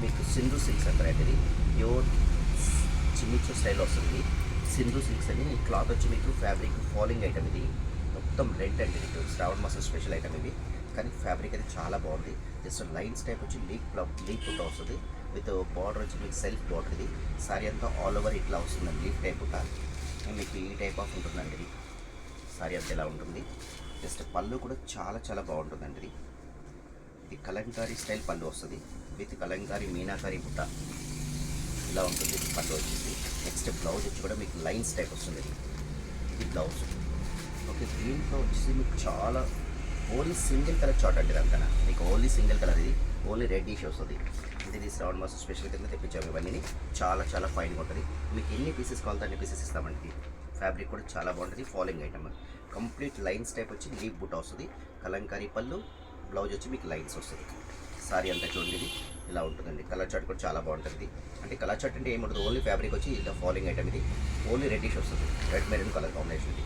మీకు సింధు సిల్క్స్ అంటారండి. ఇది ప్యూర్ చిమ్మిచు స్టైల్ వస్తుంది. సింధు సిల్క్స్ అని ఈ క్లాత్ వచ్చి మీకు ఫ్యాబ్రిక్ ఫాలింగ్ ఐటమ్. ఇది మొత్తం రెడ్ అండి. మీకు శ్రావణ మాసం స్పెషల్ ఐటమ్ ఇది. కానీ ఫ్యాబ్రిక్ అయితే చాలా బాగుంది. జస్ట్ లైన్స్ టైప్ వచ్చి లీక్ పుట్ట వస్తుంది. విత్ బార్డర్ వచ్చి మీకు సెల్ఫ్ బార్డర్. ఇది సారీ అంతా ఆల్ ఓవర్ ఇట్లా వస్తుందండి. లీఫ్ టైప్ పుట్ట మీకు ఈ టైప్ ఆఫ్ ఉంటుందండి. ఇది సారీ అంతా ఇలా ఉంటుంది. జస్ట్ పళ్ళు కూడా చాలా చాలా బాగుంటుందండి. ఇది కలంకారీ స్టైల్ పళ్ళు వస్తుంది. విత్ కలంకారీ మీనాకారీ బుట్ట ఇలా ఉంటుంది. ఇది పళ్ళు వచ్చేసి. నెక్స్ట్ బ్లౌజ్ వచ్చి కూడా మీకు లైన్స్ టైప్ వస్తుంది. ఇది బ్లౌజ్. ఓకే, దీంట్లో వచ్చేసి మీకు చాలా ఓన్లీ సింగిల్ కలర్ చార్ట్ అంటే అంతా మీకు ఓన్లీ సింగిల్ కలర్. ఇది ఓన్లీ రెడ్డిష్ వస్తుంది. ఇది శ్రావణ మాసం స్పెషల్ కింద తెప్పించాము. ఇవన్నీ చాలా చాలా ఫైన్గా ఉంటుంది. మీకు ఎన్ని పీసెస్ కావాలంటే అన్ని పీసెస్ ఇస్తామండి. ఫ్యాబ్రిక్ కూడా చాలా బాగుంటుంది. Following item complete lines type వచ్చి లీఫ్ బుట్ట వస్తుంది. కలంకారీ పళ్ళు, బ్లౌజ్ వచ్చి మీకు లైన్స్ వస్తుంది. సారీ అంతా చూడండి. ఇది ఇలా ఉంటుందండి. కలర్ చార్ట్ కూడా చాలా బాగుంటుంది. అంటే కలర్ చార్ట్ అంటే ఏముంటుంది, ఓన్లీ ఫ్యాబ్రిక్ వచ్చి ఇలా ఫాలోయింగ్ ఐటమ్. ఇది ఓన్లీ రెడ్డిష్ వస్తుంది. Red maroon colour combination. ఇది